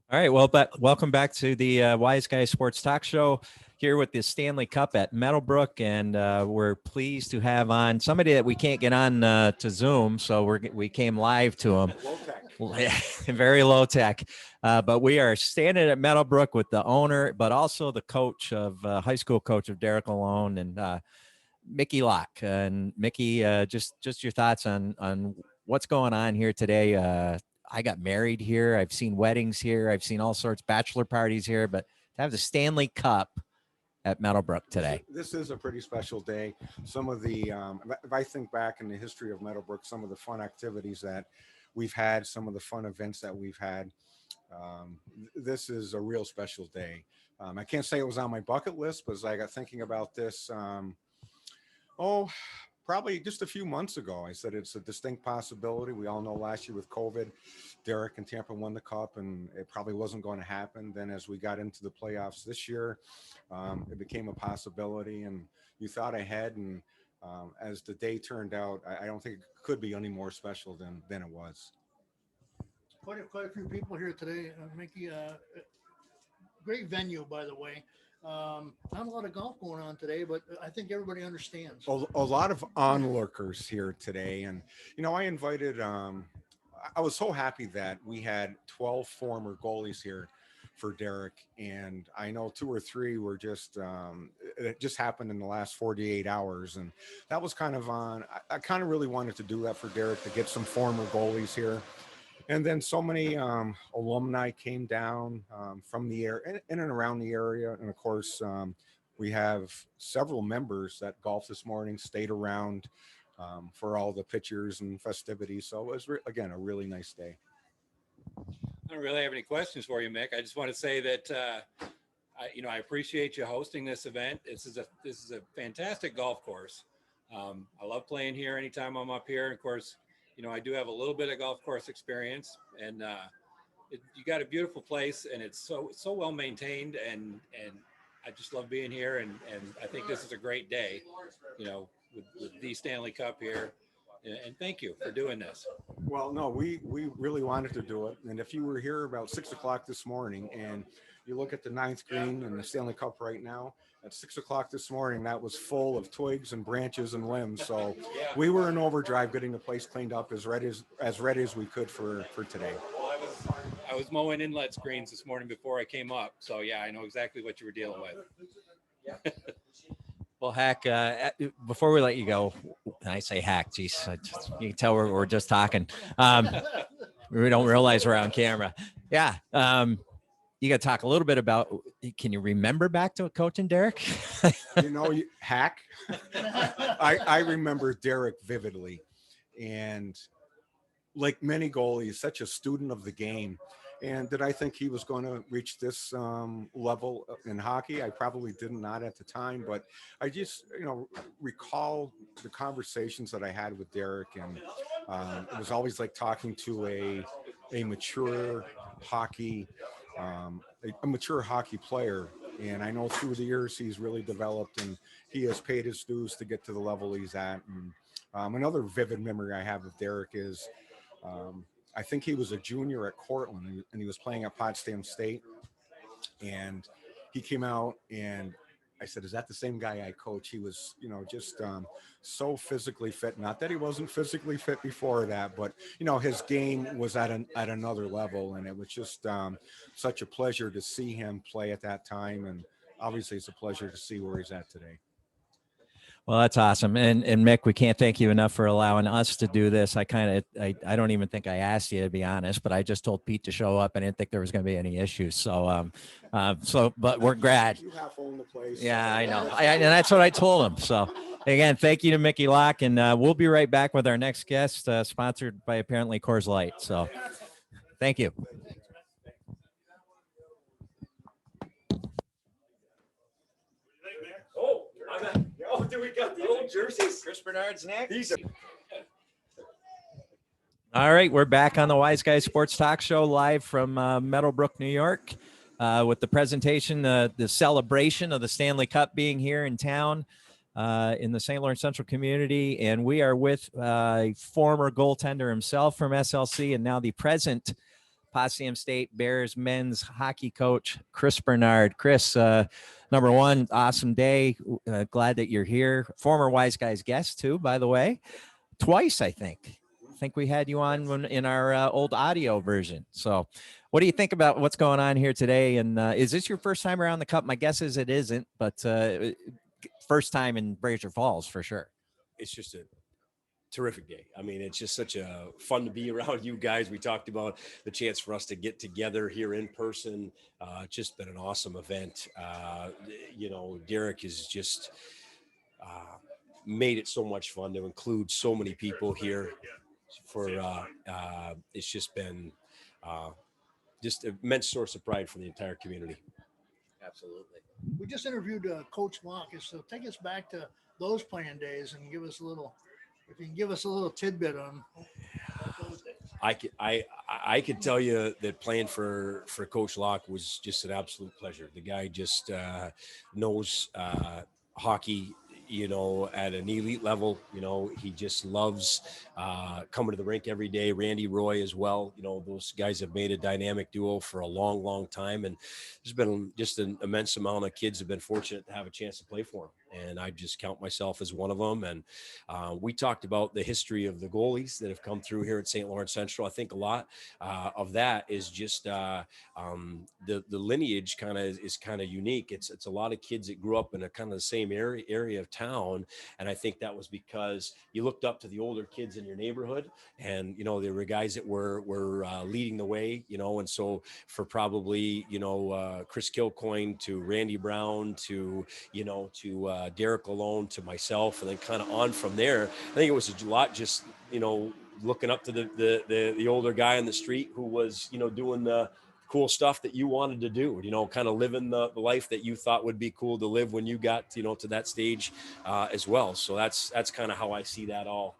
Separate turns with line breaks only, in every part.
All right, well, but welcome back to the Wise Guy Sports Talk Show here with the Stanley Cup at Meadowbrook, and we're pleased to have on somebody that we can't get on to Zoom, so we came live to him.
Low tech.
Very low tech, but we are standing at Meadowbrook with the owner, but also the coach of high school coach of Derek Malone and Mickey Locke. And Mickey, just your thoughts on what's going on here today. I got married here. I've seen weddings here. I've seen all sorts of bachelor parties here, but to have the Stanley Cup at Meadowbrook today.
This is a pretty special day. Some of the, if I think back in the history of Meadowbrook, some of the fun activities that we've had, some of the fun events that we've had, this is a real special day. I can't say it was on my bucket list, but as I got thinking about this, probably just a few months ago, I said it's a distinct possibility. We all know last year with COVID, Derek and Tampa won the cup, and it probably wasn't going to happen. Then as we got into the playoffs this year, it became a possibility, and you thought ahead. And as the day turned out, I don't think it could be any more special than it was.
Quite a few people here today, Mickey. Great venue, by the way. Not a lot of golf going on today, but I think everybody understands.
A lot of onlookers here today. And, I invited, I was so happy that we had 12 former goalies here for Derek. And I know 2 or 3 were it just happened in the last 48 hours. And that was kind of I kind of really wanted to do that for Derek, to get some former goalies here. And then so many alumni came down from the area, in and around the area. And of course, we have several members that golfed this morning, stayed around for all the pictures and festivities. So it was, again, a really nice day.
I don't really have any questions for you, Mick. I just want to say that, I appreciate you hosting this event. This is a fantastic golf course. I love playing here anytime I'm up here. Of course, I do have a little bit of golf course experience, and you got a beautiful place, and it's so well maintained, and I just love being here, and I think this is a great day, with the Stanley Cup here, and thank you for doing this.
Well, no, we really wanted to do it, and if you were here about 6 o'clock this morning, and you look at the 9th green and the Stanley Cup right now, at 6 o'clock this morning, that was full of twigs and branches and limbs. So we were in overdrive getting the place cleaned up as ready as we could for today.
Well, I was mowing inlet screens this morning before I came up. So yeah, I know exactly what you were dealing with.
Well, Hack, before we let you go, I say Hack, geez, you can tell we're just talking. We don't realize we're on camera. Yeah. You got to talk a little bit about, can you remember back to coaching Derek?
Hack. I remember Derek vividly. And like many goalies, such a student of the game. And did I think he was going to reach this level in hockey? I probably did not at the time, but I just, recall the conversations that I had with Derek. And it was always like talking to a mature hockey a mature hockey player. And I know through the years he's really developed, and he has paid his dues to get to the level he's at. And another vivid memory I have of Derek is I think he was a junior at Cortland, and he was playing at Potsdam State, and he came out, and I said, is that the same guy I coach? He was, just so physically fit. Not that he wasn't physically fit before that, but, his game was at another level. And it was just such a pleasure to see him play at that time. And obviously it's a pleasure to see where he's at today.
Well, that's awesome. And Mick, we can't thank you enough for allowing us to do this. I don't even think I asked you, to be honest, but I just told Pete to show up. I didn't think there was going to be any issues. So, but we're glad.
You have owned the place.
Yeah, I know. And that's what I told him. So again, thank you to Mickey Locke, and we'll be right back with our next guest, sponsored by apparently Coors Light. So thank you.
Oh, do we got the old jerseys?
Chris Bernard's next. All right, we're back on the Wise Guy Sports Talk Show live from Meadowbrook, New York, with the presentation, the celebration of the Stanley Cup being here in town in the St. Lawrence Central community. And we are with former goaltender himself from SLC and now the present Potsdam State Bears men's hockey coach, Chris Bernard. Chris, number one, awesome day. Glad that you're here. Former Wise Guys guest too, by the way, twice, I think. We had you on in our old audio version. So what do you think about what's going on here today? And is this your first time around the Cup? My guess is it isn't, but first time in Brazier Falls for sure.
It's just a terrific day. I mean, it's just such a fun to be around you guys. We talked about the chance for us to get together here in person. Just been an awesome event. Derek has just made it so much fun to include so many people here for it's just been just an immense source of pride for the entire community.
Absolutely.
We just interviewed Coach Locke, so take us back to those playing days and give us a little, if you can give us a little tidbit on those days.
I could tell you that playing for Coach Locke was just an absolute pleasure. The guy just knows hockey, at an elite level. He just loves coming to the rink every day. Randy Roy as well. Those guys have made a dynamic duo for a long, long time. And there's been just an immense amount of kids have been fortunate to have a chance to play for him. And I just count myself as one of them. And we talked about the history of the goalies that have come through here at St. Lawrence Central. I think a lot of that is just the lineage is kind of unique. It's a lot of kids that grew up in a kind of the same area of town. And I think that was because you looked up to the older kids in your neighborhood, and, there were guys that were leading the way, and so for probably, Chris Kilcoyne to Randy Brown to Derek Alone to myself, and then kind of on from there. I think it was a lot just, looking up to the older guy on the street who was, doing the cool stuff that you wanted to do, kind of living the life that you thought would be cool to live when you got, to that stage as well. So that's kind of how I see that all,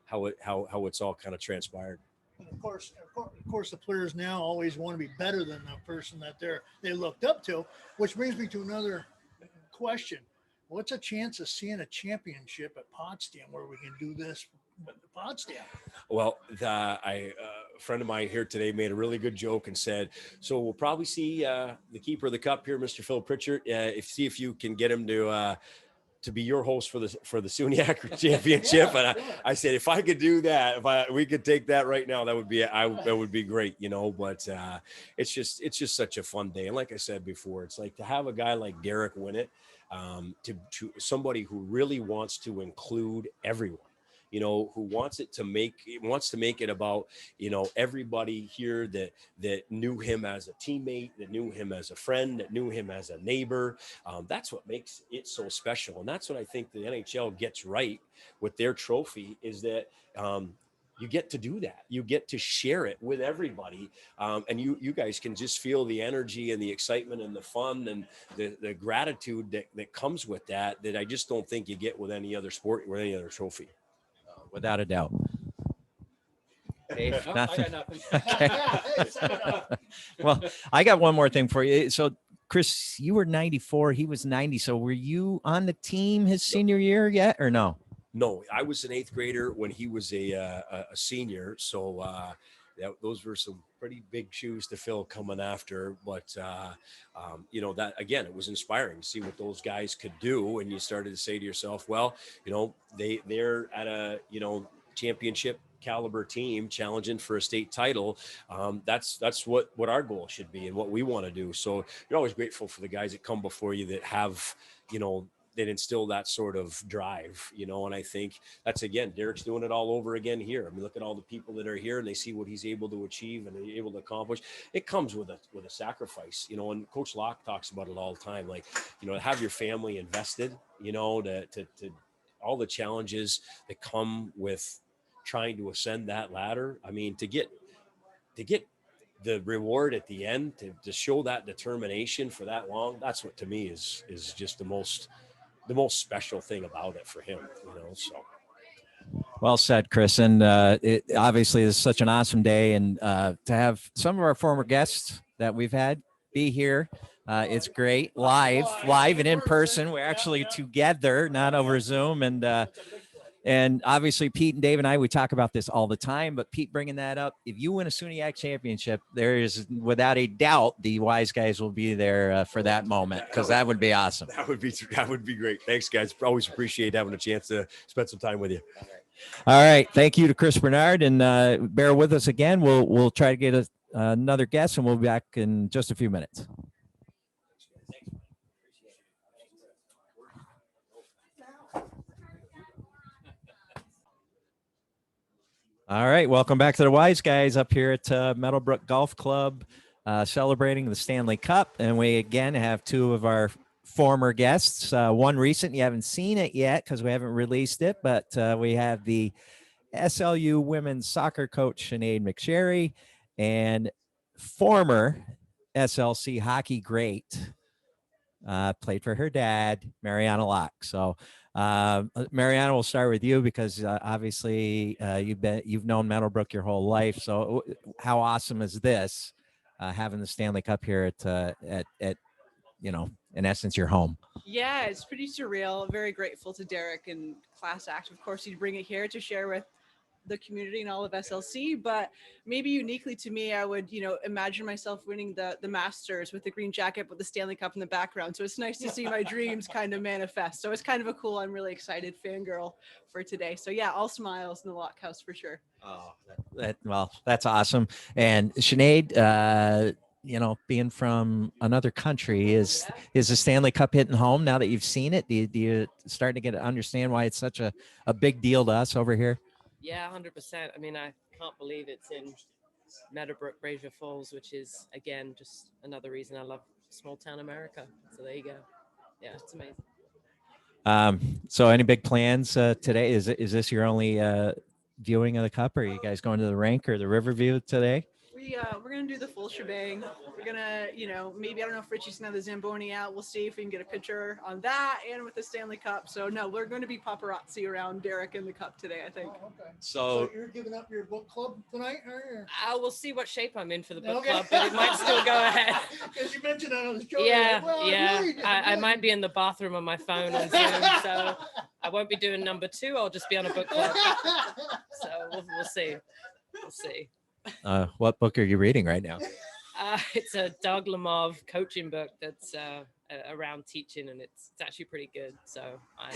how it's all kind of transpired.
And of course, the players now always want to be better than the person that they looked up to, which brings me to another question. What's a chance of seeing a championship at Potsdam where we can do this at Potsdam?
Well, a friend of mine here today made a really good joke and said, so we'll probably see the keeper of the cup here, Mr. Phil Pritchard, see if you can get him to be your host for the SUNYAC championship. And I said, if I could do that, we could take that right now, that would be great, but it's just such a fun day. And like I said before, it's like to have a guy like Derek win it, to somebody who really wants to include everyone, who wants to make it about, everybody here that knew him as a teammate, that knew him as a friend, that knew him as a neighbor. That's what makes it so special. And that's what I think the NHL gets right with their trophy, is that you get to do that. You get to share it with everybody. And you guys can just feel the energy and the excitement and the fun and the gratitude that comes with that I just don't think you get with any other sport or any other trophy.
Without a doubt. Dave,
No,
nothing.
I got nothing.
Okay. Well, I got one more thing for you. So, Chris, you were 94. He was 90. So were you on the team his senior year yet or no?
No, I was an eighth grader when he was a senior. So those were some pretty big shoes to fill coming after. But, that, again, it was inspiring to see what those guys could do. And you started to say to yourself, well, they're at a, championship caliber team challenging for a state title. That's what our goal should be and what we want to do. So you're always grateful for the guys that come before you that have, that instill that sort of drive, and I think that's, again, Derek's doing it all over again here. I mean, look at all the people that are here and they see what he's able to achieve and able to accomplish. It comes with a sacrifice, and Coach Locke talks about it all the time. Like, to have your family invested, to all the challenges that come with trying to ascend that ladder. I mean, to get the reward at the end, to show that determination for that long, that's what to me is just the most special thing about it for him, so.
Well said, Chris. And it obviously is such an awesome day. And to have some of our former guests that we've had be here, it's great. Live and in person. We're actually together, not over Zoom. And And obviously, Pete and Dave and I, we talk about this all the time, but Pete bringing that up, if you win a SUNYAC championship, there is without a doubt the Wise guys will be there for that moment, because that would be awesome.
That would be great. Thanks, guys. Always appreciate having a chance to spend some time with you.
All right. Thank you to Chris Bernard, and bear with us again. We'll try to get another guest, and we'll be back in just a few minutes. All right, welcome back to the Wise Guys up here at Meadowbrook Golf Club, celebrating the Stanley Cup. And we again have two of our former guests. One recent, you haven't seen it yet because we haven't released it, but we have the SLU women's soccer coach, Sinead McSherry, and former SLC hockey great, played for her dad, Mariana Locke. So Mariana, we'll start with you because obviously you've known Meadowbrook your whole life. So how awesome is this, having the Stanley Cup here at in essence, your home?
Yeah, it's pretty surreal. Very grateful to Derek and Class Act, of course, he'd bring it here to share with the community and all of SLC, but maybe uniquely to me, I would, imagine myself winning the Masters with the green jacket with the Stanley Cup in the background. So it's nice to see my dreams kind of manifest. So it's kind of a cool, I'm really excited fangirl for today. So yeah, all smiles in the Lock House for sure.
Oh, that's awesome. And Sinead, being from another country, is the Stanley Cup hitting home now that you've seen it? Do you start to understand why it's such a big deal to us over here?
Yeah, 100%. I mean, I can't believe it's in Meadowbrook, Brazier Falls, which is, again, just another reason I love small town America. So there you go. Yeah, it's amazing.
So any big plans today? Is this your only viewing of the Cup? Or are you guys going to the rink or the Riverview today?
We're gonna do the full shebang. We're gonna, maybe, I don't know if Richie's gonna have the Zamboni out. We'll see if we can get a picture on that and with the Stanley Cup. So no, we're going to be paparazzi around Derek and the Cup today, I think.
Oh, okay.
So
you're giving up your book club tonight, or?
We'll see what shape I'm in for the book club, but it might still go ahead.
Because you mentioned that on the show.
Yeah,
well,
yeah.
really,
I might be in the bathroom on my phone on Zoom, so I won't be doing number 2. I'll just be on a book club. So we'll see. We'll see.
What book are you reading right now?
It's a Doug Lemov coaching book that's around teaching, and it's actually pretty good. So I'm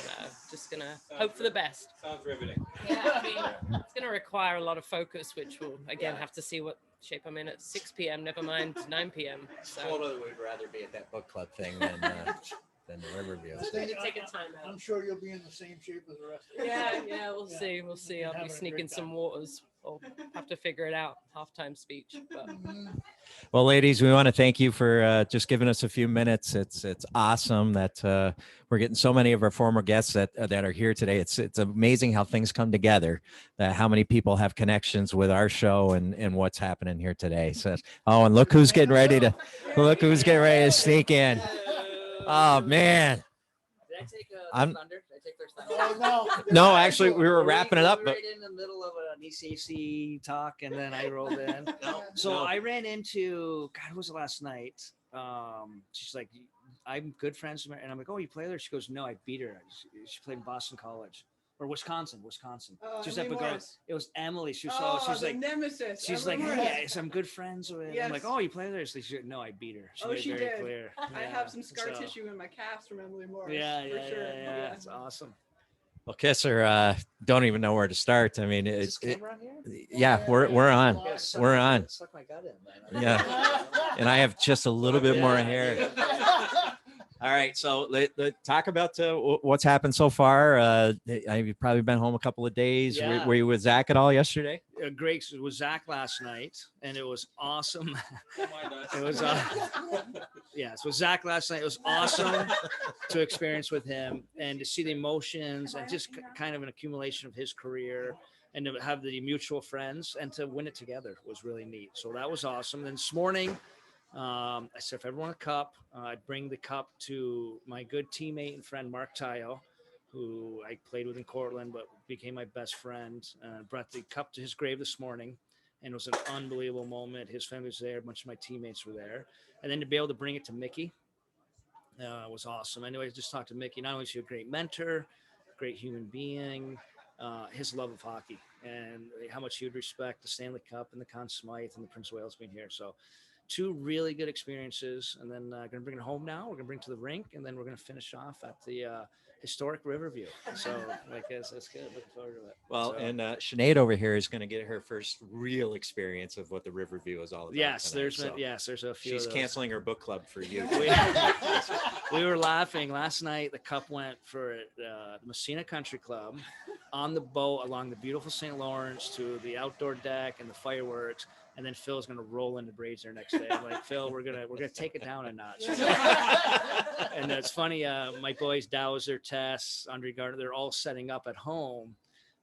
just gonna hope for the best.
Sounds riveting.
Yeah, I mean, it's gonna require a lot of focus, which we'll again have to see what shape I'm in at 6 p.m. Never mind 9 p.m. So
Totally would rather be at that book club thing than the Riverview.
take a time out.
I'm sure you'll be in the same shape as the rest of us.
Yeah, we'll see. We'll see. I'll be
Having a
sneaking
great
some
time.
waters. We'll have to figure it out. Halftime speech. But
Well, ladies, we want to thank you for just giving us a few minutes. It's awesome that we're getting so many of our former guests that are here today. It's amazing how things come together, how many people have connections with our show and what's happening here today. So, and look who's getting ready to sneak in. Oh man.
Did I take
I'm-
thunder? Did I take their thunder?
No, actually, we were wrapping it up,
We
but
were right in the middle of an ECC talk, and then I rolled in. So I ran into, God, who was it last night? She's like, I'm good friends with her. And I'm like, oh, you play with her? She goes, no, I beat her. She played in Boston College. Or Wisconsin. She was
Emily Morris.
It was Emily. She's
the
like,
nemesis.
she's
Emily
like,
Morris.
hey, I'm good friends with.
Yes.
I'm like, oh, you play with her? She's like, no, I beat her.
Oh,
made it
she
very
did.
clear.
I
Yeah.
have some scar
So-
tissue in my calves from Emily Morris.
Yeah,
for sure.
yeah. It's awesome.
well, Kisser, don't even know where to start. I mean,
Is this camera on here?
yeah, we're on. We're on.
Suck my gut in, man.
Yeah. And I have just a little bit more hair. All right, so talk about what's happened so far. You've probably been home a couple of days.
Yeah.
Were you with Zach at all yesterday?
Great with Zach last night, and it was awesome. It was so Zach last night. It was awesome to experience with him and to see the emotions and just kind of an accumulation of his career and to have the mutual friends and to win it together was really neat. So that was awesome. Then this morning, I said, if I ever won a cup, I'd bring the cup to my good teammate and friend, Mark Tayo, who I played with in Cortland, but became my best friend. Brought the cup to his grave this morning, and it was an unbelievable moment. His family was there. A bunch of my teammates were there. And then to be able to bring it to Mickey was awesome. Anyway, I just talked to Mickey. Not only is she a great mentor, great human being, his love of hockey and how much he would respect the Stanley Cup and the Conn Smythe and the Prince of Wales being here. So 2 really good experiences, and then going to bring it home now. We're going to bring it to the rink, and then we're going to finish off at the historic Riverview. So like that's good. Looking forward to it.
Well,
So,
and Sinead over here is going to get her first real experience of what the Riverview is all about.
yes,
tonight,
there's
so
been, yes, there's a few.
she's
of those.
canceling her book club for you.
We were laughing last night. The cup went for the Messina Country Club on the boat along the beautiful St. Lawrence to the outdoor deck and the fireworks. And then Phil's gonna roll into Braids there next day. I'm like, Phil, we're gonna take it down a notch. And it's funny. My boys, Dowser, Tess, Andre Gardner, they're all setting up at home.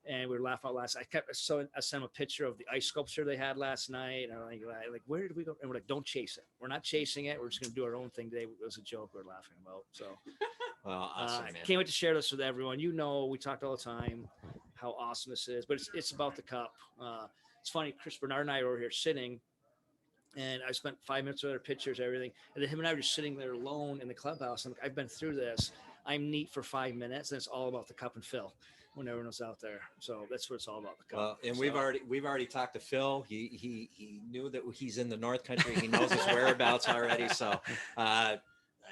And we were laughing out last. I sent them a picture of the ice sculpture they had last night. And I'm like, where did we go? And we're like, don't chase it. We're not chasing it. We're just gonna do our own thing today. It was a joke we're laughing about. So,
Well, awesome, man.
can't wait to share this with everyone. You know, we talked all the time how awesome this is, but it's about the cup. It's funny. Chris Bernard and I were here sitting, and I spent 5 minutes with our pictures, everything, and then him and I were just sitting there alone in the clubhouse. I'm like, I've been through this. I'm neat for 5 minutes, and it's all about the cup and Phil when everyone was out there. So that's what it's all about. The cup.
Well, and
So-
we've already talked to Phil. He knew that he's in the North Country. He knows his whereabouts already. So, I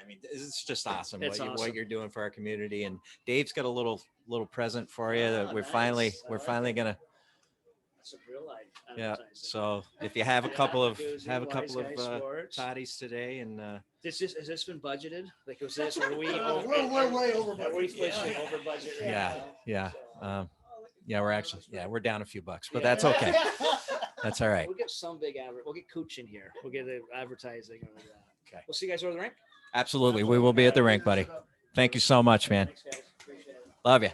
mean, it's just awesome
It's
what
awesome.
you're doing for our community. And Dave's got a little present for you that we're
nice.
finally
I like it.
gonna.
That's a real life.
Yeah.
advertising.
So if you have a
Yeah,
couple of
koozie, Wise Guy Sports.
toddies today, and
Has this been budgeted? Like, was this, or are we?
We're way over
Are we
budget.
pushing over budget? right
Yeah,
now?
yeah.
So-
We're down a few bucks, but
Yeah.
that's okay. That's all right.
We'll get some big We'll get Cooch in here. We'll get the advertising. And
Okay.
We'll see you guys over the rink.
Absolutely. We will be at the rink, buddy. Thank you so much, man.
Thanks, guys. Appreciate it.
Love you.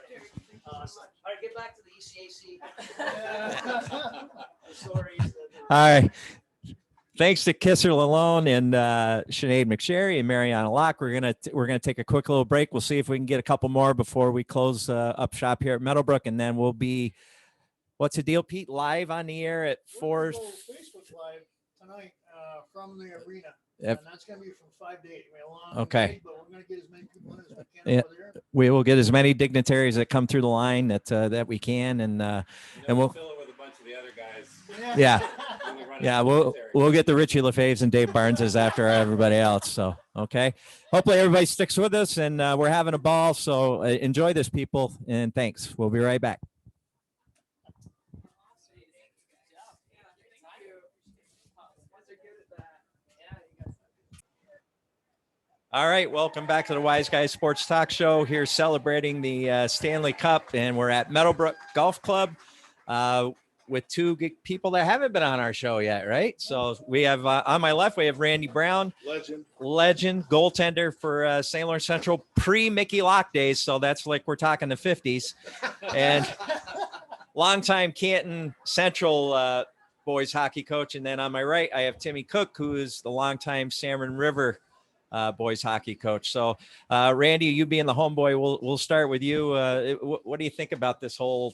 Awesome. All right, get back to the ECAC. Sorry.
All right. Thanks to Kisser Lalone and Sinead McSherry and Mariana Locke. We're gonna take a quick little break. We'll see if we can get a couple more before we close up shop here at Meadowbrook, and then we'll be, what's the deal, Pete? Live on the air at
We're
4.
gonna go Facebook Live tonight from the arena.
If-
And that's going to be from 5 to 8. We have a long
Okay.
night, but we're going to get as many people in as we can
Yeah.
over there.
We will get as many dignitaries that come through the line that we can, and we'll
fill it with a bunch of the other guys.
yeah.
when we run
Yeah,
out of
we'll
military.
we'll get the Richie LaFaves and Dave Barneses after everybody else. So okay, hopefully everybody sticks with us, and we're having a ball. So enjoy this, people, and thanks. We'll be right back. All right, welcome back to the Wise Guys Sports Talk Show. Here celebrating the Stanley Cup, and we're at Meadowbrook Golf Club with two people that haven't been on our show yet, right? So we have on my left, we have Randy Brown, legend goaltender for St. Lawrence Central pre-Mickey Locke days. So that's like we're talking the 50s, and longtime Canton Central boys hockey coach. And then on my right, I have Timmy Cook, who is the longtime Salmon River boys hockey coach. So Randy, you being the homeboy, we'll start with you. What do you think about this whole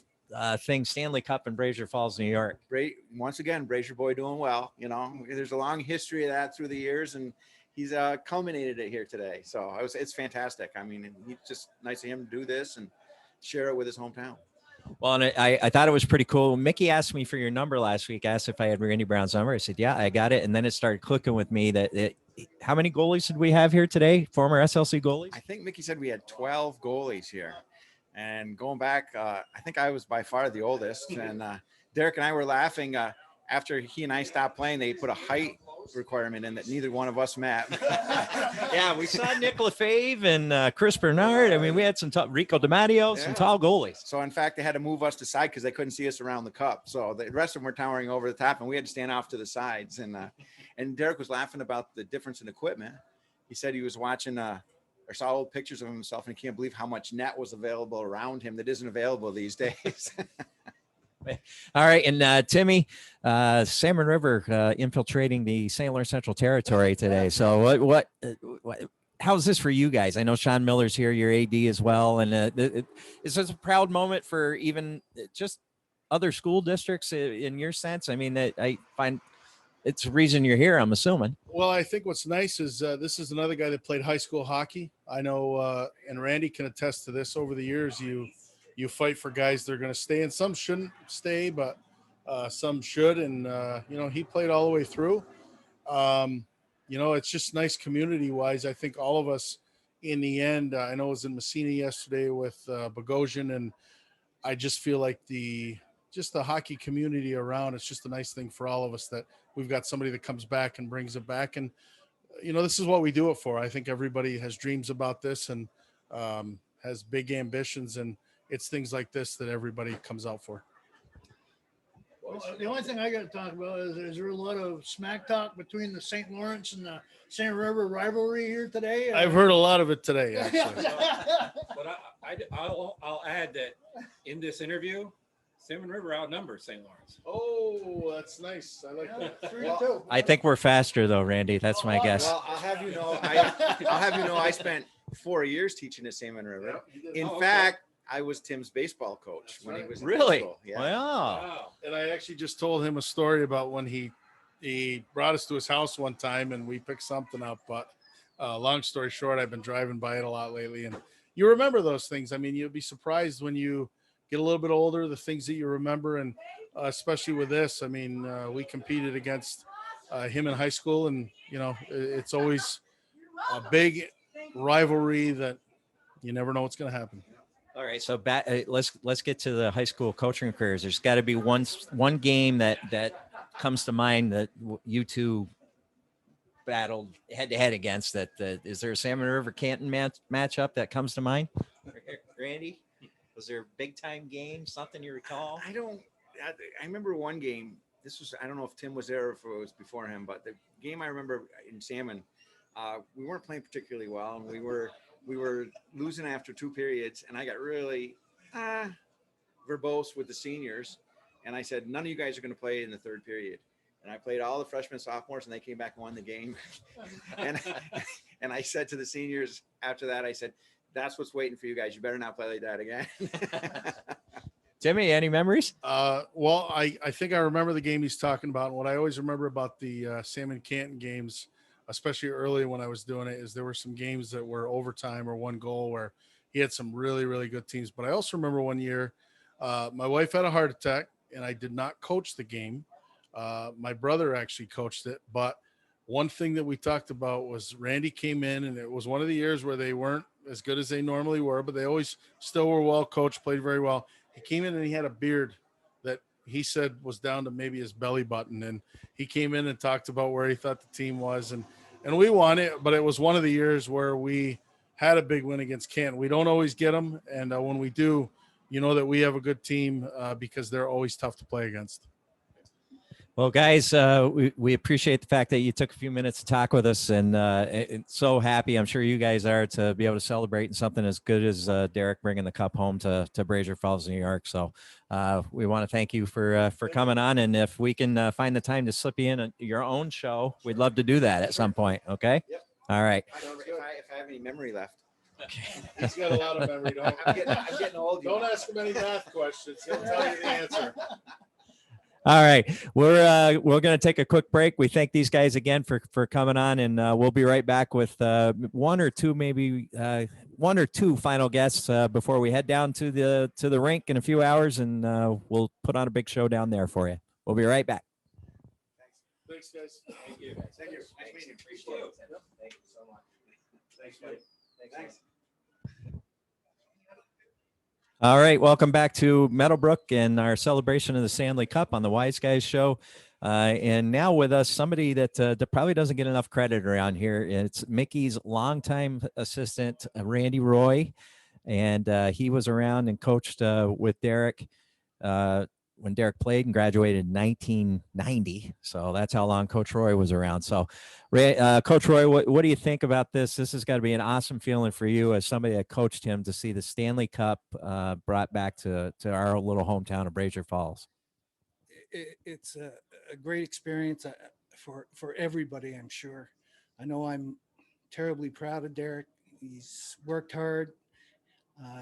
thing, Stanley Cup in Brazier Falls, New York?
Once again, Brazier boy doing well. You know, there's a long history of that through the years, and he's culminated it here today. So it's fantastic. I mean, it's just nice of him to do this and share it with his hometown.
Well, and I thought it was pretty cool. Mickey asked me for your number last week, asked if I had Randy Brown's number. I said, yeah, I got it. And then it started clicking with me that how many goalies did we have here today? Former SLC goalies?
I think Mickey said we had 12 goalies here. And going back, I think I was by far the oldest. And Derek and I were laughing after he and I stopped playing. They put a height requirement in that neither one of us met.
Yeah, we saw Nick Lefebvre and Chris Bernard. I mean, we had some Rico DiMatteo, some tall goalies.
So in fact, they had to move us to side because they couldn't see us around the cup. So the rest of them were towering over the top, and we had to stand off to the sides. And Derek was laughing about the difference in equipment. He said he was watching or saw old pictures of himself, and he can't believe how much net was available around him that isn't available these days.
All right, and Timmy, Salmon River infiltrating the St. Lawrence Central territory today. So what how's this for you guys? I know Sean Miller's here, your AD as well, and is this a proud moment for even just other school districts in your sense? I mean, I find it's the reason you're here, I'm assuming.
Well, I think what's nice is this is another guy that played high school hockey. I know, and Randy can attest to this. Over the years, you you fight for guys that are going to stay, and some shouldn't stay, but some should. And he played all the way through. It's just nice community wise. I think all of us in the end, I know I was in Messina yesterday with Bogosian, and I just feel like the hockey community around, it's just a nice thing for all of us that we've got somebody that comes back and brings it back. And, this is what we do it for. I think everybody has dreams about this and has big ambitions, and it's things like this that everybody comes out for.
Well, the only thing I got to talk about is there a lot of smack talk between the St. Lawrence and the St. River rivalry here today?
I've heard a lot of it today, actually.
But I'll add that in this interview, Salmon River outnumbers St. Lawrence.
Oh, that's nice. I like that.
3-2.
I think we're faster though, Randy. That's my guess.
Well, I'll have you know, I spent 4 years teaching at Salmon River. In fact, I was Tim's baseball coach when he was in high
Really?
school. Yeah.
Wow.
And I actually just told him a story about when he brought us to his house one time and we picked something up. But long story short, I've been driving by it a lot lately, and you remember those things. I mean, you'd be surprised when you get a little bit older, the things that you remember, and especially with this. I mean, we competed against him in high school, and it's always a big rivalry that you never know what's going to happen.
All right, so let's get to the high school coaching careers. There's got to be one game that comes to mind that you two battled head to head against. Is there a Salmon River Canton matchup that comes to mind? Randy, was there a big time game? Something you recall?
I remember one game. I don't know if Tim was there or if it was before him, but the game I remember in Salmon, we weren't playing particularly well, and we were losing after 2 periods, and I got really verbose with the seniors, and I said, none of you guys are going to play in the 3rd period. And I played all the freshmen, sophomores, and they came back and won the game. and I said to the seniors after that, I said, that's what's waiting for you guys. You better not play like that again.
Jimmy, any memories?
Well, I think I remember the game he's talking about. And what I always remember about the Salmon Canton games, especially early when I was doing it, is there were some games that were overtime or 1 goal where he had some really, really good teams. But I also remember one year, my wife had a heart attack and I did not coach the game. My brother actually coached it. But one thing that we talked about was Randy came in, and it was one of the years where they weren't as good as they normally were, but they always still were well coached, played very well. He came in and he had a beard that he said was down to maybe his belly button. And he came in and talked about where he thought the team was. And we won it, but it was one of the years where we had a big win against Canton. We don't always get them. And when we do, that we have a good team because they're always tough to play against.
Well, guys, we appreciate the fact that you took a few minutes to talk with us, and so happy. I'm sure you guys are to be able to celebrate in something as good as Derek bringing the cup home to Brazier Falls, New York. So we want to thank you for coming on, and if we can find the time to slip you in your own show, we'd love to do that at some point. Okay.
Yep.
All right.
If I have any memory left.
Okay.
He's got a lot of memory.
I'm getting old.
Don't ask him any math questions. He'll tell you the answer.
All right, we're going to take a quick break. We thank these guys again for coming on, and we'll be right back with one or two final guests before we head down to the rink in a few hours, and we'll put on a big show down there for you. We'll be right back.
Thanks, guys.
Thank you. Thank you. Nice meeting you. Appreciate it. Thank you so much. Thanks, buddy. Thanks.
All right, welcome back to Meadowbrook and our celebration of the Stanley Cup on the Wise Guys Show. And now with us, somebody that probably doesn't get enough credit around here. It's Mickey's longtime assistant, Randy Roy. And he was around and coached with Derek when Derek played and graduated in 1990. So that's how long Coach Roy was around. So, Coach Roy, what do you think about this? This has got to be an awesome feeling for you as somebody that coached him to see the Stanley Cup brought back to our little hometown of Brazier Falls.
It's a great experience for everybody, I'm sure. I know I'm terribly proud of Derek. He's worked hard.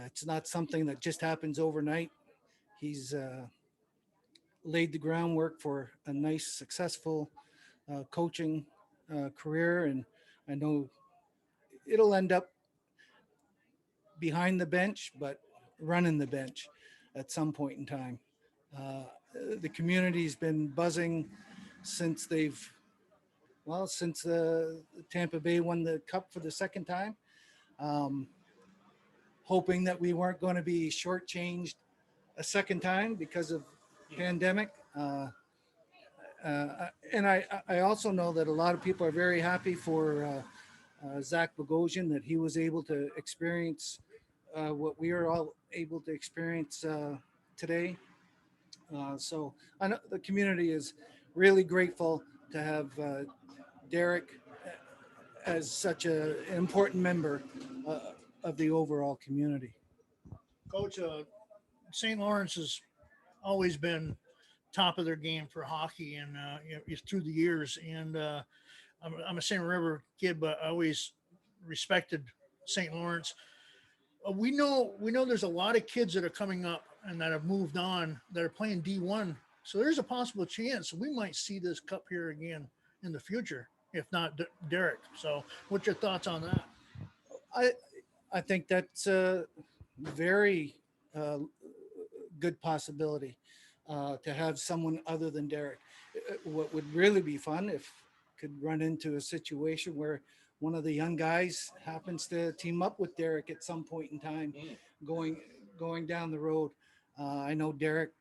It's not something that just happens overnight. He's laid the groundwork for a nice, successful coaching career, and I know it'll end up behind the bench, but running the bench at some point in time. The community's been buzzing since since Tampa Bay won the cup for the second time, hoping that we weren't going to be shortchanged a second time because of pandemic. And I also know that a lot of people are very happy for Zach Bogosian, that he was able to experience what we are all able to experience today. So I know the community is really grateful to have Derek as such an important member of the overall community.
Coach, St. Lawrence has always been top of their game for hockey, and through the years. And I'm a St. River kid, but I always respected St. Lawrence. We know there's a lot of kids that are coming up and that have moved on that are playing D1. So there's a possible chance we might see this cup here again in the future, if not Derek. So what's your thoughts on that?
I think that's a very good possibility to have someone other than Derek. What would really be fun if could run into a situation where one of the young guys happens to team up with Derek at some point in time, going down the road. I know Derek,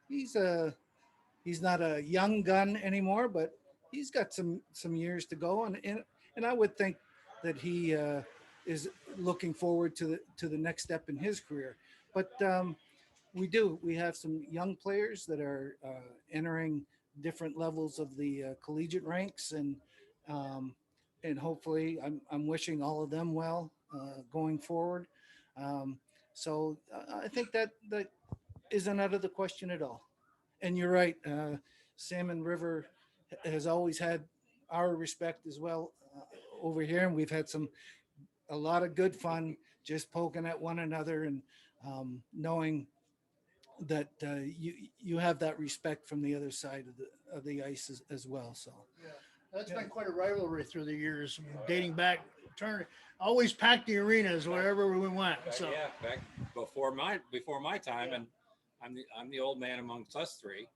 he's not a young gun anymore, but he's got some years to go, and I would think that he is looking forward to the next step in his career. But we have some young players that are entering different levels of the collegiate ranks, and hopefully I'm wishing all of them well going forward. So I think that isn't out of the question at all. And you're right, Salmon River has always had our respect as well over here, and we've had a lot of good fun just poking at one another, and knowing that you have that respect from the other side of the ice as well. So
Yeah, that's been quite a rivalry through the years, dating back. Always packed the arenas wherever we went. So
Yeah, back before my time, and I'm the old man amongst us three,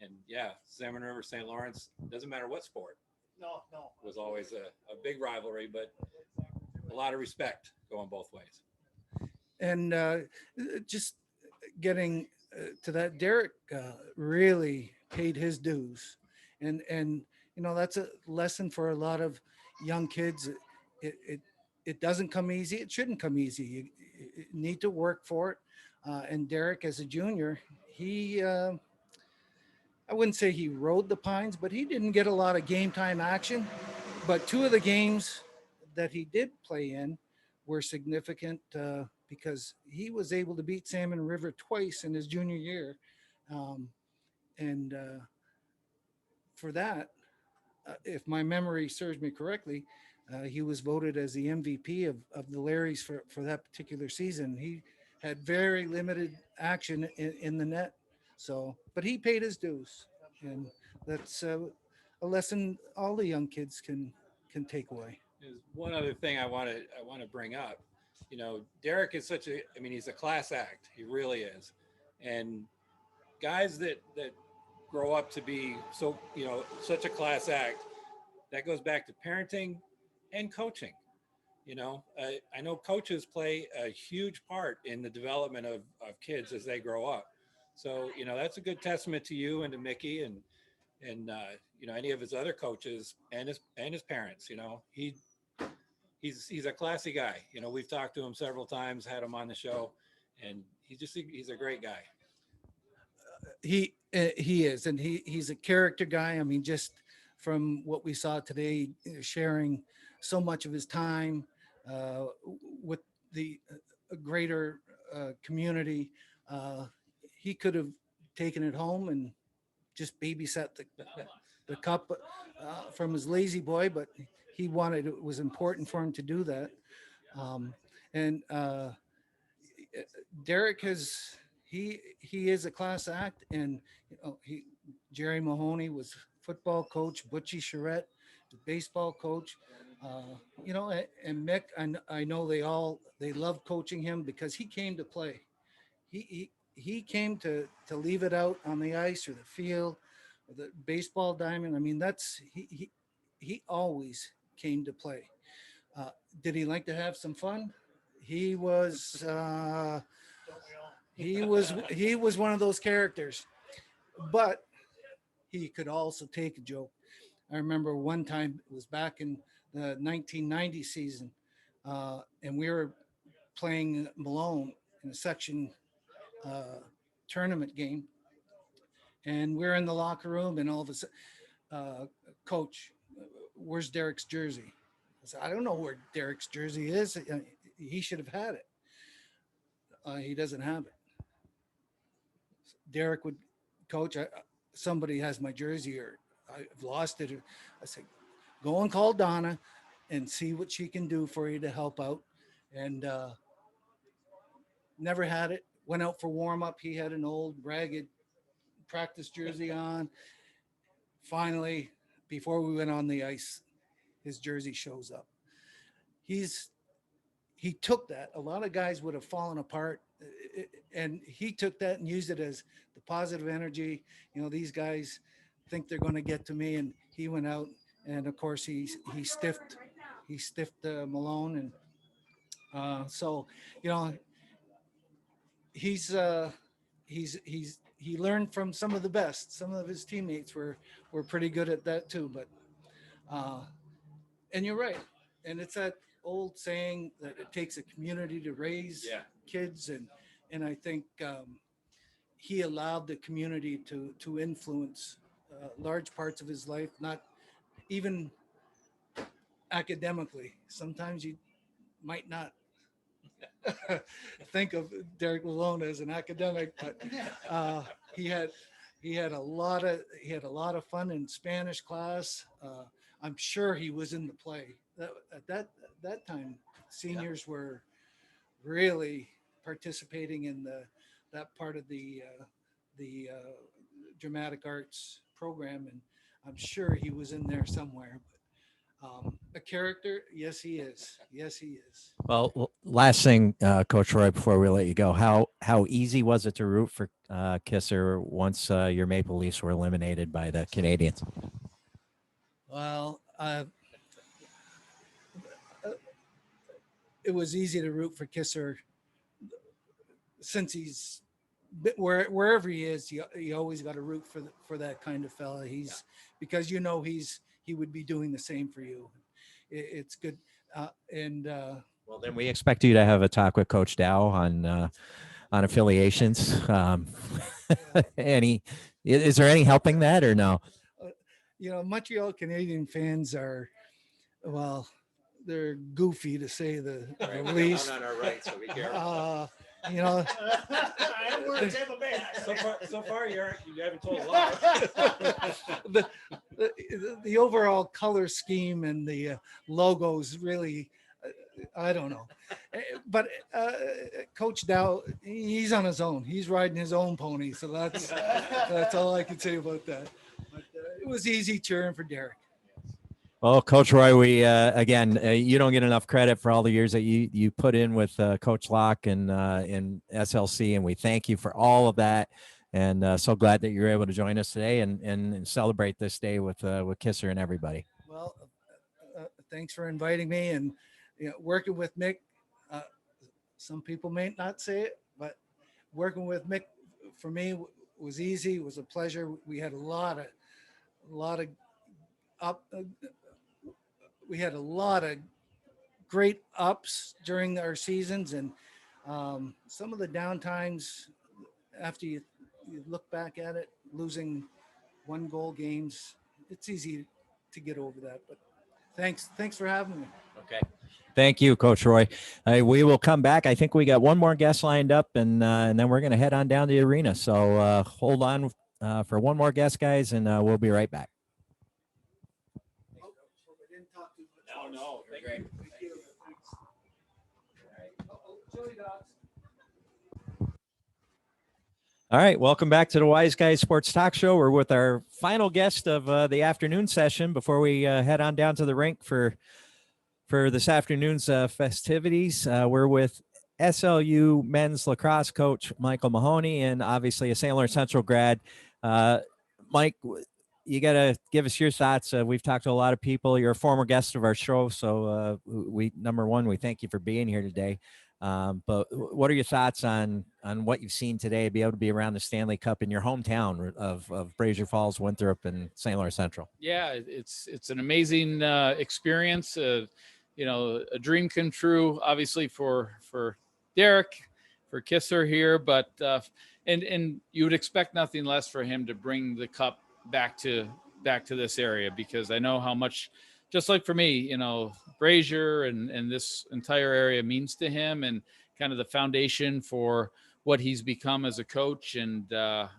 and yeah, Salmon River, St. Lawrence, doesn't matter what sport.
No.
Was always a big rivalry, but a lot of respect going both ways.
And just getting to that, Derek really paid his dues, and that's a lesson for a lot of young kids. It doesn't come easy. It shouldn't come easy. You need to work for it. And Derek, as a junior, he I wouldn't say he rode the pines, but he didn't get a lot of game time action. But two of the games that he did play in were significant because he was able to beat Salmon River twice in his junior year. And for that, if my memory serves me correctly, he was voted as the MVP of the Larrys for that particular season. He had very limited action in the net. So, but he paid his dues, and that's a lesson all the young kids can take away.
There's one other thing I want to bring up. Derek is he's a class act. He really is. And guys that grow up to be such a class act, that goes back to parenting and coaching. I know coaches play a huge part in the development of kids as they grow up. So, that's a good testament to you and to Mickey and any of his other coaches and his parents. He's a classy guy. We've talked to him several times, had him on the show, and he's a great guy.
He is, and he's a character guy. I mean, just from what we saw today, sharing so much of his time with the greater community, he could have taken it home and just babysat the cup from his lazy boy, but it was important for him to do that. And Derek he is a class act, and Jerry Mahoney was football coach, Butchie Charette, the baseball coach, and Mick, I know they love coaching him because he came to play. he came to leave it out on the ice or the field or the baseball diamond. I mean, that's he always came to play. Did he like to have some fun? He was he was one of those characters, but he could also take a joke. I remember one time it was back in the 1990 season, and we were playing Malone in a section tournament game, and we're in the locker room, and all of a sudden, coach, where's Derek's jersey? I said, I don't know where Derek's jersey is. He should have had it. He doesn't have it. Derek would, coach, somebody has my jersey or I've lost it. I said, go and call Donna and see what she can do for you to help out. And never had it. Went out for warm up. He had an old ragged practice jersey on. Finally, before we went on the ice, his jersey shows up. He took that. A lot of guys would have fallen apart, and he took that and used it as the positive energy. You know, these guys think they're going to get to me, and he went out, and of course he stiffed Malone, and so you know he learned from some of the best. Some of his teammates were pretty good at that too, but and you're right, and it's that old saying that it takes a community to raise kids, and I think he allowed the community to influence large parts of his life, not even academically. Sometimes you might not think of Derek Malone as an academic, but he had a lot of fun in Spanish class. I'm sure he was in the play. At that time, seniors were really participating in that part of the dramatic arts program, and I'm sure he was in there somewhere. But a character, yes, he is. Yes, he is.
Well, last thing, Coach Roy, before we let you go, how easy was it to root for Kisser once your Maple Leafs were eliminated by the Canadians?
Well, it was easy to root for Kisser since he's wherever he is. You always got to root for that kind of fella. Because you know he would be doing the same for you. It's good, and
well, then we expect you to have a talk with Coach Dow on affiliations. Is there any helping that or no?
You know, Montreal Canadian fans are, well, they're goofy to say the least.
On our right, so be careful.
You know,
so far you haven't told a lie.
the overall color scheme and the logos really, I don't know. But Coach Dow, he's on his own. He's riding his own pony. So that's all I can say about that. But it was easy cheering for Derek.
Well, Coach Roy, we again, you don't get enough credit for all the years that you put in with Coach Locke and in SLC, and we thank you for all of that. And so glad that you're able to join us today and celebrate this day with Kisser and everybody.
Well, thanks for inviting me, and working with Mick. Some people may not say it, but working with Mick for me was easy. It was a pleasure. We had a lot of great ups during our seasons, and some of the downtimes after you look back at it, losing 1-goal games, it's easy to get over that. But thanks for having me.
Okay. Thank you, Coach Roy. We will come back. I think we got one more guest lined up, and then we're going to head on down to the arena. So hold on for one more guest, guys, and we'll be right back.
No, great.
All right, welcome back to the Wise Guys Sports Talk Show. We're with our final guest of the afternoon session before we head on down to the rink for this afternoon's festivities. We're with SLU men's lacrosse coach Michael Mahoney, and obviously a St. Lawrence Central grad. Mike, you got to give us your thoughts. We've talked to a lot of people. You're a former guest of our show, so number one, we thank you for being here today. But what are your thoughts on what you've seen today? Be able to be around the Stanley Cup in your hometown of Brazier Falls, Winthrop, and St. Lawrence Central.
Yeah, it's an amazing experience. A dream come true, obviously for Derek, for Kisser here, but and you would expect nothing less for him to bring the cup back to this area, because I know how much, just like for me, Brazier and this entire area means to him, and kind of the foundation for what he's become as a coach. And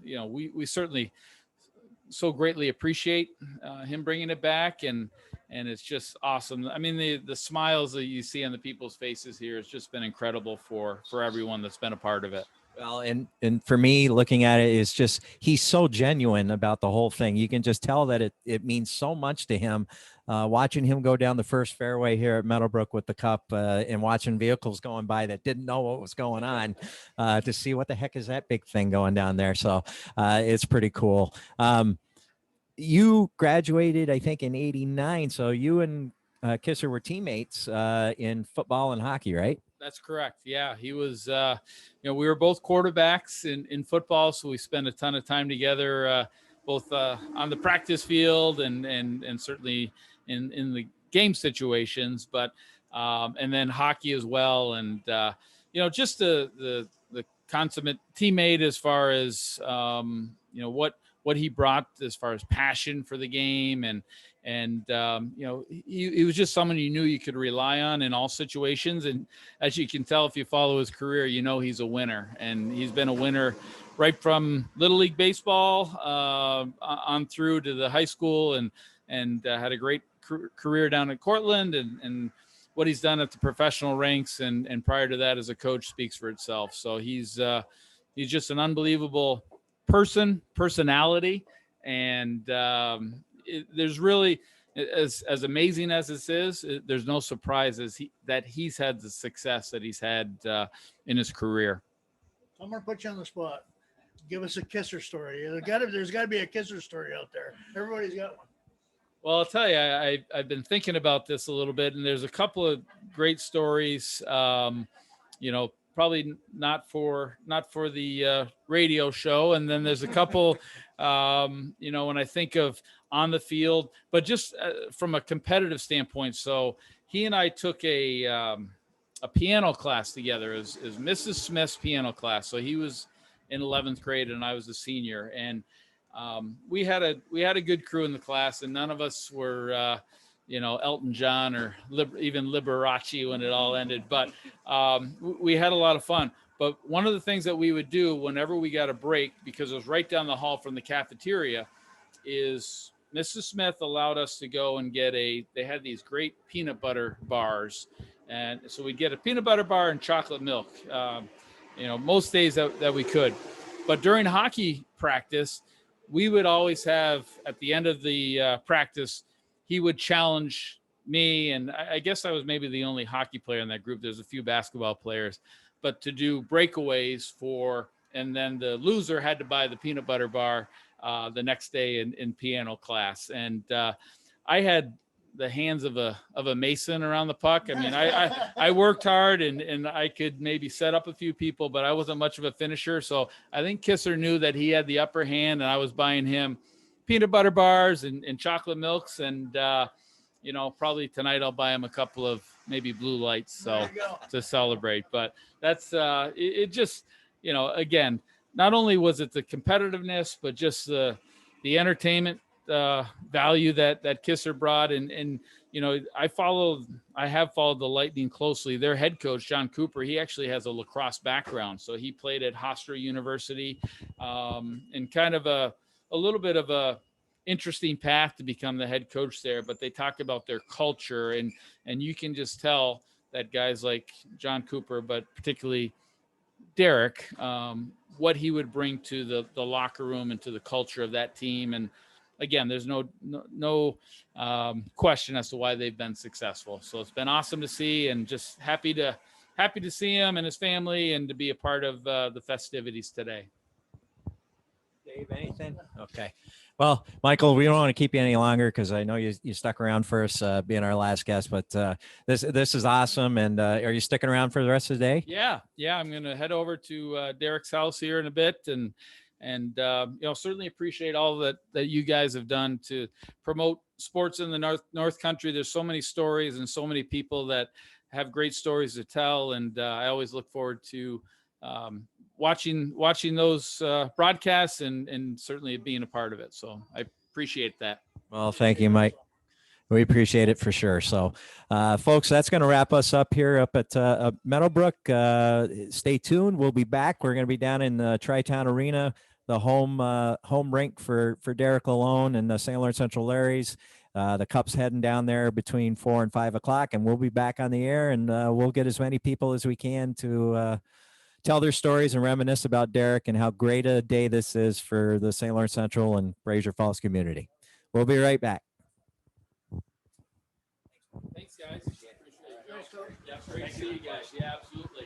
we certainly so greatly appreciate him bringing it back, and it's just awesome. I mean, the smiles that you see on the people's faces here has just been incredible for everyone that's been a part of it.
Well, and for me, looking at it, is just he's so genuine about the whole thing. You can just tell that it means so much to him. Watching him go down the first fairway here at Meadowbrook with the cup, and watching vehicles going by that didn't know what was going on, to see what the heck is that big thing going down there. So it's pretty cool. You graduated, I think, in '89. So you and Kisser were teammates in football and hockey, right?
That's correct. Yeah, he was. We were both quarterbacks in football, so we spent a ton of time together, both on the practice field and certainly in the game situations. But and then hockey as well, and just the consummate teammate as far as what he brought as far as passion for the game, and he was just someone you knew you could rely on in all situations. And as you can tell, if you follow his career, he's a winner, and he's been a winner right from Little League baseball on through to the high school, and had a great career down at Cortland, and what he's done at the professional ranks and prior to that as a coach speaks for itself. So he's just an unbelievable personality, and there's really, as amazing as this is, there's no surprise that he's had the success that he's had in his career.
I'm gonna put you on the spot. Give us a Kisser story. There's got to be a Kisser story out there. Everybody's got one.
Well, I'll tell you, I've been thinking about this a little bit, and there's a couple of great stories. Probably not for the radio show. And then there's a couple, when I think of on the field, but just from a competitive standpoint. So he and I took a piano class together, as Mrs. Smith's piano class. So he was in 11th grade and I was a senior, and we had a good crew in the class, and none of us were Elton John or even Liberace when it all ended. But we had a lot of fun. But one of the things that we would do whenever we got a break, because it was right down the hall from the cafeteria, is Mrs. Smith allowed us to go and they had these great peanut butter bars. And so we'd get a peanut butter bar and chocolate milk, most days that we could. But during hockey practice, we would always have, at the end of the practice, he would challenge me, and I guess I was maybe the only hockey player in that group. There's a few basketball players, but to do breakaways and then the loser had to buy the peanut butter bar the next day in piano class. And I had the hands of a mason around the puck. I mean, I worked hard and I could maybe set up a few people, but I wasn't much of a finisher. So I think Kisser knew that he had the upper hand, and I was buying him peanut butter bars and chocolate milks. And, probably tonight I'll buy him a couple of maybe blue lights. So to celebrate, but that's it just, again, not only was it the competitiveness, but just the entertainment value that Kisser brought. And I have followed the Lightning closely. Their head coach, John Cooper, he actually has a lacrosse background. So he played at Hofstra University, and kind of a little bit of a interesting path to become the head coach there. But they talk about their culture, and you can just tell that guys like John Cooper, but particularly Derek, what he would bring to the locker room and to the culture of that team. And again, there's no question as to why they've been successful. So it's been awesome to see, and just happy to happy to see him and his family and to be a part of the festivities today.
Dave, anything? Okay. Well, Michael, we don't want to keep you any longer because I know you stuck around for us being our last guest, but this is awesome. And are you sticking around for the rest of the day?
Yeah. I'm going to head over to Derek's house here in a bit and certainly appreciate all that you guys have done to promote sports in the North Country. There's so many stories and so many people that have great stories to tell. And I always look forward to watching those broadcasts and certainly being a part of it. So I appreciate that.
Well, thank you, Mike. We appreciate it for sure. So, folks, that's going to wrap us up here up at Meadowbrook. Stay tuned. We'll be back. We're going to be down in the Tri-Town Arena, the home rink for Derek Lalone and the St. Lawrence Central Larrys. The Cup's heading down there between 4 and 5 o'clock, and we'll be back on the air, and we'll get as many people as we can to tell their stories and reminisce about Derek and how great a day this is for the St. Lawrence Central and Fraser Falls community. We'll be right back.
Thanks, guys. Yeah, great to see you guys. Yeah, absolutely.